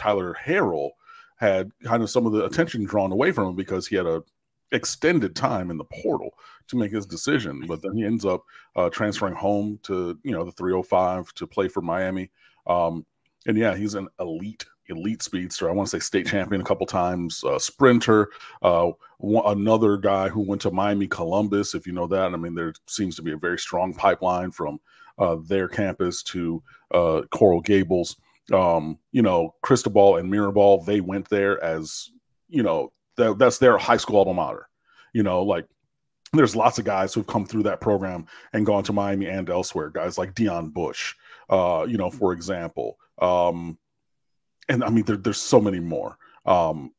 Tyler Harrell had kind of some of the attention drawn away from him because he had a extended time in the portal to make his decision. But then he ends up transferring home to, the 305 to play for Miami. And yeah, he's an elite speedster. I want to say state champion a couple times, sprinter. Another guy who went to Miami Columbus, if you know that. I mean, there seems to be a very strong pipeline from their campus to Coral Gables. Cristobal and Mirabal, they went there as, that's their high school alma mater. There's lots of guys who've come through that program and gone to Miami and elsewhere. Guys like Deion Bush, for example. And I mean, there's so many more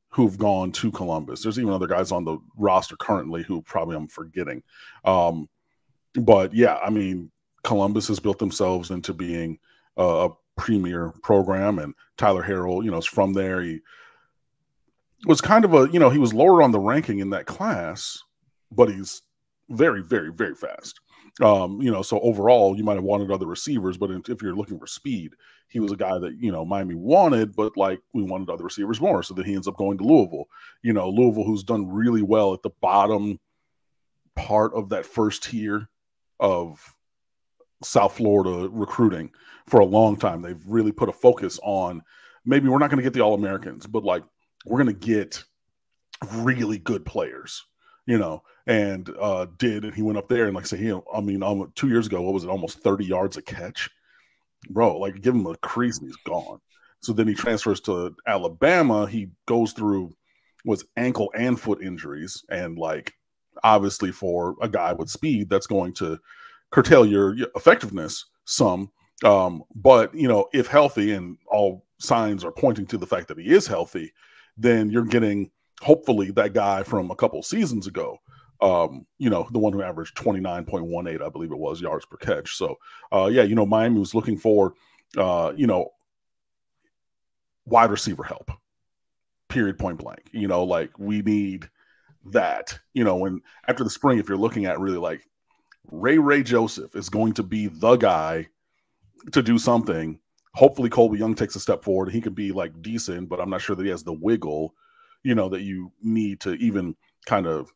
who've gone to Columbus. There's even other guys on the roster currently who probably I'm forgetting. But yeah, I mean, Columbus has built themselves into being a premier program, and Tyler Harrell, is from there. He was kind of he was lower on the ranking in that class, but he's very, very, very fast. So overall, you might have wanted other receivers, but if you're looking for speed, he was a guy that, Miami wanted, but we wanted other receivers more. So then he ends up going to Louisville, Louisville, who's done really well at the bottom part of that first tier of South Florida recruiting for a long time. They've really put a focus on, maybe we're not going to get the All-Americans, but we're going to get really good players, and he went up there and 2 years ago, what was it? Almost 30 yards a catch, bro. Give him a crease and he's gone. So then he transfers to Alabama. He goes through ankle and foot injuries. And obviously for a guy with speed, that's going to curtail your effectiveness some. But if healthy, and all signs are pointing to the fact that he is healthy, then you're getting hopefully that guy from a couple seasons ago, the one who averaged 29.18, I believe it was, yards per catch. So, Miami was looking for, wide receiver help, period, point blank. We need that, when after the spring, if you're looking at really Ray Joseph is going to be the guy to do something. Hopefully Colby Young takes a step forward. He could be decent, but I'm not sure that he has the wiggle, that you need to even kind of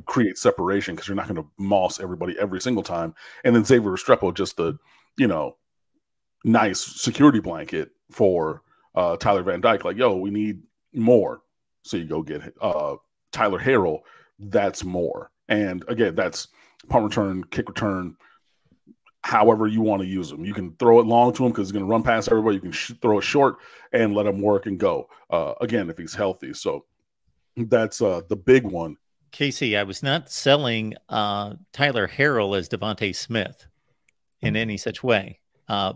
create separation, because you're not going to moss everybody every single time. And then Xavier Restrepo, just the, nice security blanket for Tyler Van Dyke. We need more. So you go get Tyler Harrell. That's more. And again, that's punt return, kick return, however you want to use them. You can throw it long to him because he's going to run past everybody. You can throw it short and let him work and go. Again, if he's healthy. So that's the big one. Casey, I was not selling Tyler Harrell as Devontae Smith in any such way.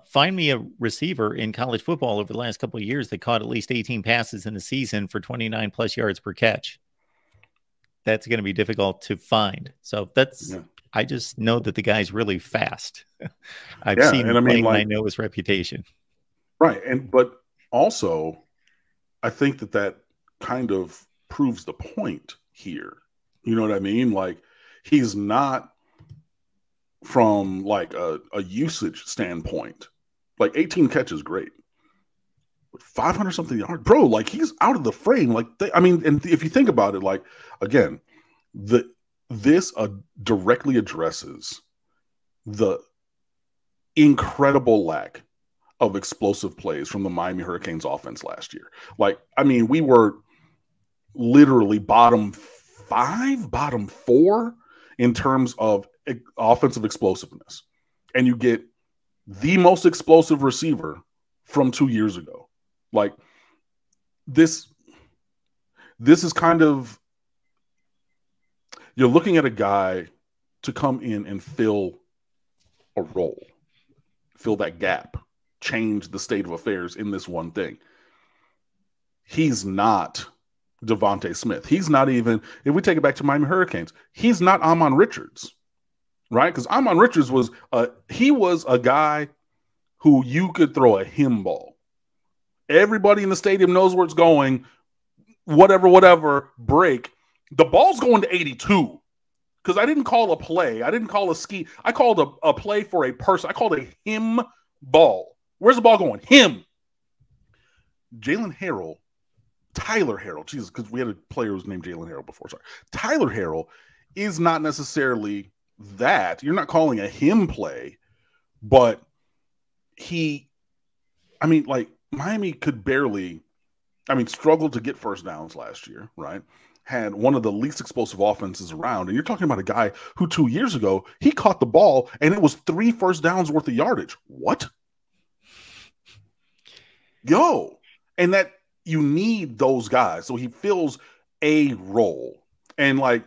Find me a receiver in college football over the last couple of years that caught at least 18 passes in the season for 29 plus yards per catch. That's going to be difficult to find. So I just know that the guy's really fast. I've seen him playing, and I know his reputation. Right. But also, I think that kind of proves the point here. You know what I mean? He's not, from a usage standpoint, 18 catches, great. 500 something yards, bro. He's out of the frame. And if you think about it, again, this directly addresses the incredible lack of explosive plays from the Miami Hurricanes offense last year. We were literally bottom 5, bottom 4 in terms of offensive explosiveness. And you get the most explosive receiver from 2 years ago. This is kind of, you're looking at a guy to come in and fill a role, fill that gap, change the state of affairs in this one thing. He's not Devontae Smith. He's not even, if we take it back to Miami Hurricanes, he's not Amon Richards, right? Because Amon Richards was a guy who you could throw a him ball. Everybody in the stadium knows where it's going. Whatever, break. The ball's going to 82. Because I didn't call a play. I didn't call a ski. I called a play for a person. I called a him ball. Where's the ball going? Him. Tyler Harrell, Jesus, because we had a player who's named Jalen Harrell before. Sorry. Tyler Harrell is not necessarily that. You're not calling a him play, but Miami could barely, struggled to get first downs last year, right? Had one of the least explosive offenses around. And you're talking about a guy who 2 years ago, he caught the ball and it was 3 first downs worth of yardage. What? And that you need those guys. So he fills a role. And like,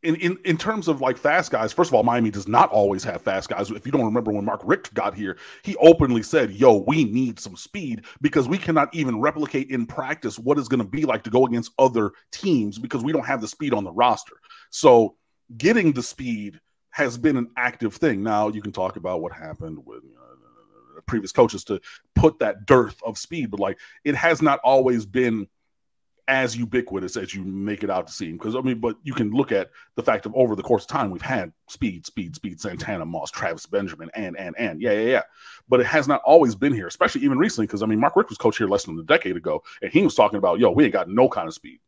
in terms of like fast guys, first of all, Miami does not always have fast guys. If you don't remember when Mark Richt got here, he openly said, we need some speed because we cannot even replicate in practice what it's going to be like to go against other teams because we don't have the speed on the roster. So getting the speed has been an active thing. Now you can talk about what happened with previous coaches to put that dearth of speed, but like it has not always been as ubiquitous as you make it out to seem. Because but you can look at the fact of over the course of time, we've had speed, Santana, Moss, Travis Benjamin, and yeah. But it has not always been here, especially even recently. Because Mark Richt was coach here less than a decade ago, and he was talking about, we ain't got no kind of speed.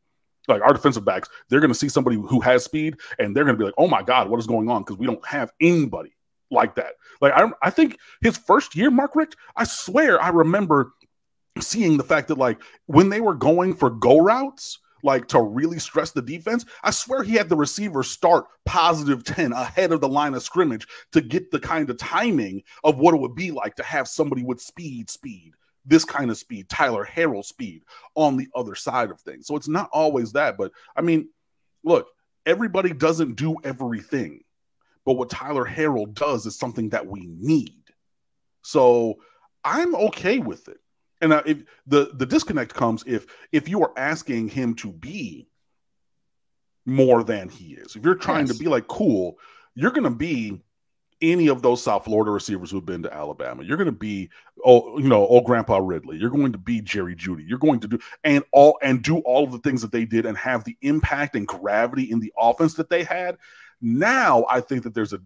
Like our defensive backs, they're going to see somebody who has speed, and they're going to be like, oh my God, what is going on? Because we don't have anybody like that. Like I think his first year, Mark Richt, I swear I remember seeing the fact that like when they were going for go routes, like to really stress the defense, I swear he had the receiver start +10 ahead of the line of scrimmage to get the kind of timing of what it would be like to have somebody with speed, this kind of speed, Tyler Harrell speed on the other side of things. So it's not always that, but look, everybody doesn't do everything, but what Tyler Harrell does is something that we need. So I'm okay with it. And if the disconnect comes if you are asking him to be more than he is. If you're trying to be like, cool, you're going to be any of those South Florida receivers who've been to Alabama. You're going to be, old Grandpa Ridley. You're going to be Jerry Jeudy. You're going to do do all of the things that they did and have the impact and gravity in the offense that they had. Now I think that there's a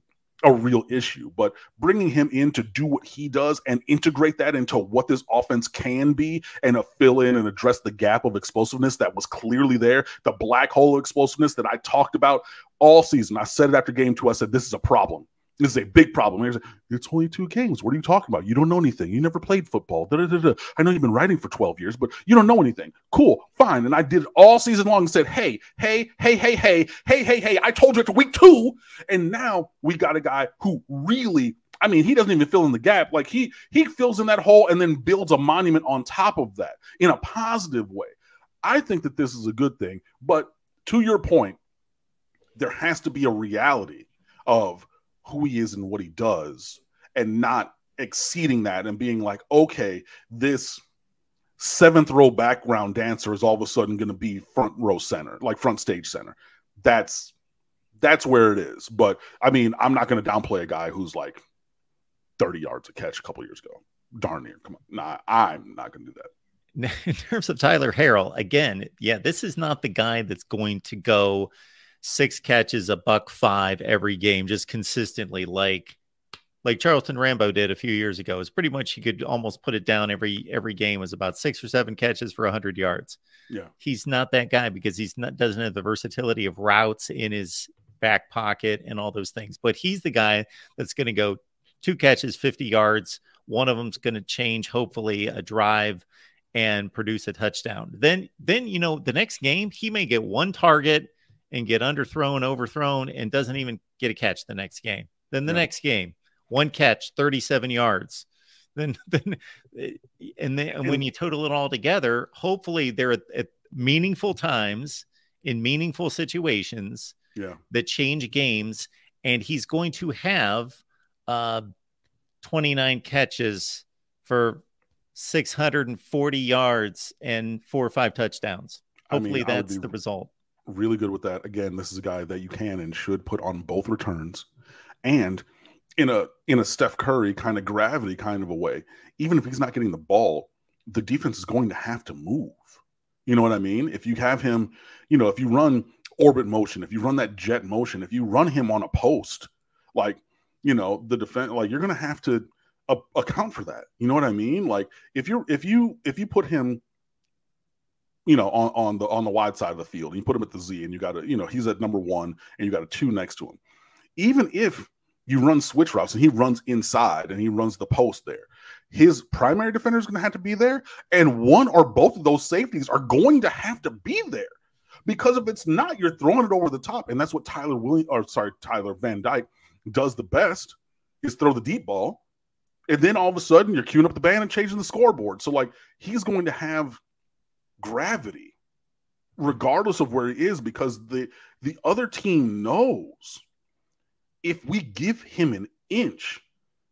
real issue, but bringing him in to do what he does and integrate that into what this offense can be and fill in and address the gap of explosiveness that was clearly there, the black hole explosiveness that I talked about all season. I said it after game 2. I said, this is a problem. This is a big problem. It's only 2 games. What are you talking about? You don't know anything. You never played football. I know you've been writing for 12 years, but you don't know anything. Cool, fine. And I did it all season long and said, hey, I told you after week 2. And now we got a guy who really, he doesn't even fill in the gap. Like he fills in that hole and then builds a monument on top of that in a positive way. I think that this is a good thing. But to your point, there has to be a reality of who he is and what he does and not exceeding that and being like, okay, this 7th row background dancer is all of a sudden going to be front row center, like front stage center. That's where it is. But I'm not going to downplay a guy who's like 30 yards a catch a couple years ago. Darn near. Come on. Nah, I'm not going to do that. In terms of Tyler Harrell, again, this is not the guy that's going to go 6 catches, $105 every game, just consistently, like Charleston Rambo did a few years ago. It's pretty much, you could almost put it down every game was about 6 or 7 catches for 100 yards. Yeah, he's not that guy because doesn't have the versatility of routes in his back pocket and all those things. But he's the guy that's going to go 2 catches, 50 yards. One of them's going to change, hopefully, a drive and produce a touchdown. Then the next game he may get 1 target and get underthrown, overthrown, and doesn't even get a catch the next game. Then the next game, 1 catch, 37 yards. Then when you total it all together, hopefully they're at meaningful times in meaningful situations that change games, and he's going to have 29 catches for 640 yards and 4 or 5 touchdowns. Hopefully that's the result. Really good with that. Again, this is a guy that you can and should put on both returns, and in a Steph Curry kind of gravity kind of a way. Even if he's not getting the ball, the defense is going to have to move. You know what I mean? If you have him, if you run orbit motion, if you run that jet motion, if you run him on a post, like, the defense, like you're going to have to account for that. You know what I mean? Like if you put him, on the wide side of the field, and you put him at the Z, and you got he's at number 1, and you got a 2 next to him. Even if you run switch routes and he runs inside and he runs the post there, his primary defender is going to have to be there, and one or both of those safeties are going to have to be there, because if it's not, you're throwing it over the top, and that's what Tyler Van Dyke does the best, is throw the deep ball, and then all of a sudden you're queuing up the band and changing the scoreboard. So like he's going to have gravity regardless of where he is, because the other team knows if we give him an inch,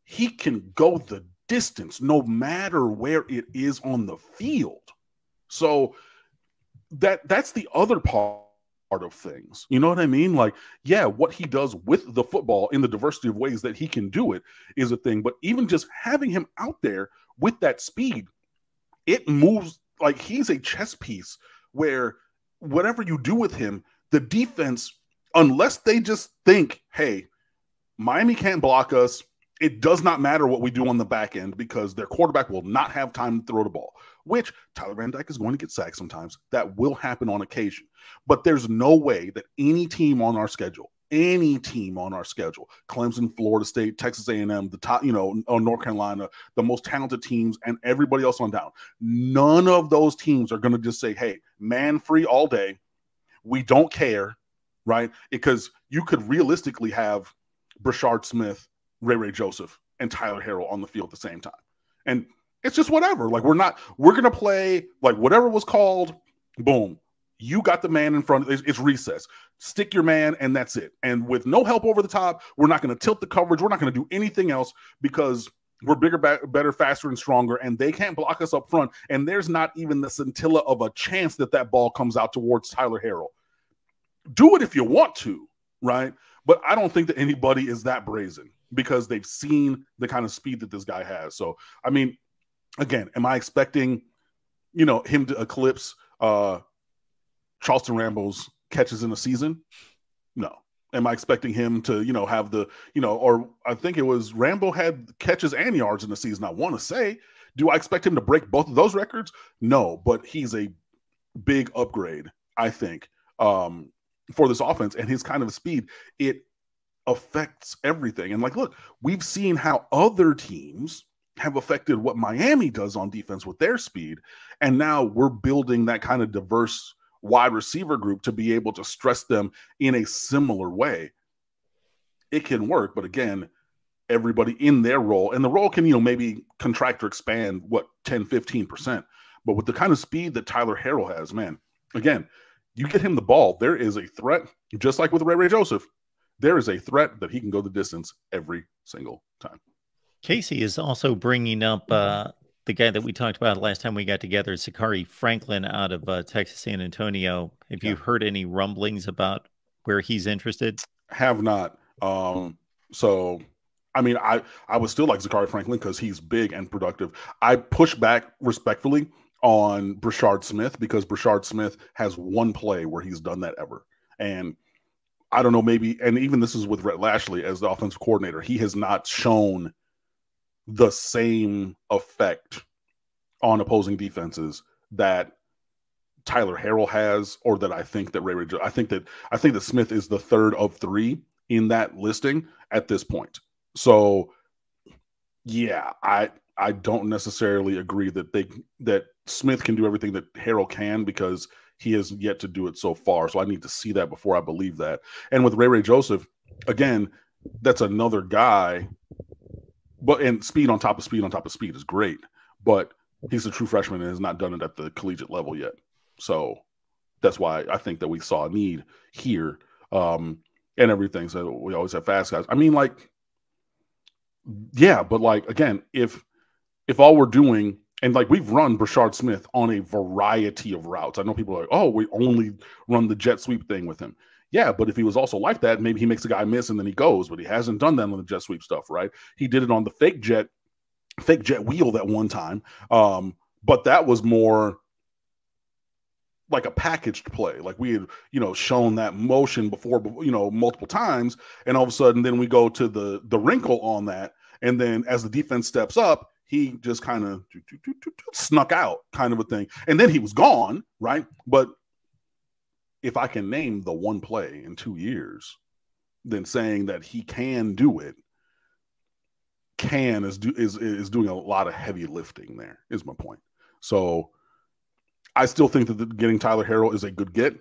he can go the distance no matter where it is on the field. So that's the other part of things. You know what I mean? Like, yeah, what he does with the football in the diversity of ways that he can do it is a thing. But even just having him out there with that speed, it moves like he's a chess piece where whatever you do with him, the defense, unless they just think, hey, Miami can't block us, it does not matter what we do on the back end because their quarterback will not have time to throw the ball, which Tyler Van Dyke is going to get sacked sometimes. That will happen on occasion. But there's no way that any team on our schedule, Clemson, Florida State, Texas A&M, the top, North Carolina, the most talented teams, and everybody else on down, none of those teams are going to just say, hey, man free all day. We don't care, right? Because you could realistically have Brashard Smith, Ray Joseph, and Tyler Harrell on the field at the same time. And it's just whatever. Like, we're going to play like whatever was called, boom. You got the man in front. It's recess. Stick your man, and that's it. And with no help over the top, we're not going to tilt the coverage. We're not going to do anything else because we're bigger, better, faster, and stronger, and they can't block us up front. And there's not even the scintilla of a chance that ball comes out towards Tyler Harrell. Do it if you want to, right? But I don't think that anybody is that brazen because they've seen the kind of speed that this guy has. So, I mean, again, am I expecting, him to eclipse Charleston Rambo's catches in a season? No. Am I expecting him to, have the, or I think it was Rambo had catches and yards in the season, I want to say. Do I expect him to break both of those records? No, but he's a big upgrade, I think, for this offense, and his kind of speed, it affects everything. And like, look, we've seen how other teams have affected what Miami does on defense with their speed. And now we're building that kind of diverse wide receiver group to be able to stress them in a similar way. It can work, but again, everybody in their role, and the role can, maybe contract or expand 10, 15%. But with the kind of speed that Tyler Harrell has, man, again, you get him the ball, there is a threat, just like with Ray Joseph, there is a threat that he can go the distance every single time. Casey is also bringing up the guy that we talked about last time we got together, Sakari Franklin out of Texas San Antonio. Have you heard any rumblings about where he's interested? Have not. So, I mean, I would still like Sakari Franklin because he's big and productive. I push back respectfully on Brashard Smith because Brashard Smith has one play where he's done that ever. And I don't know, maybe, and even this is with Rhett Lashley as the offensive coordinator, he has not shown the same effect on opposing defenses that Tyler Harrell has, or that I think that I think that Smith is the third of 3 in that listing at this point. So yeah, I don't necessarily agree that Smith can do everything that Harrell can because he has yet to do it so far. So I need to see that before I believe that. And with Ray Joseph, again, that's another guy. And speed on top of speed on top of speed is great, but he's a true freshman and has not done it at the collegiate level yet. So that's why I think that we saw a need here and everything. So we always have fast guys. I mean, like, yeah, but like, again, if all we're doing, and like we've run Brashard Smith on a variety of routes. I know people are like, oh, we only run the jet sweep thing with him. Yeah, but if he was also like that, maybe he makes a guy miss and then he goes, but he hasn't done that on the jet sweep stuff, right? He did it on the fake jet wheel that one time. But that was more like a packaged play. Like we had, shown that motion before, multiple times. And all of a sudden then we go to the wrinkle on that. And then as the defense steps up, he just kind of snuck out, kind of a thing. And then he was gone, right? But if I can name the one play in 2 years, then saying that he can do it, is doing a lot of heavy lifting there, is my point. So I still think that getting Tyler Harrell is a good get.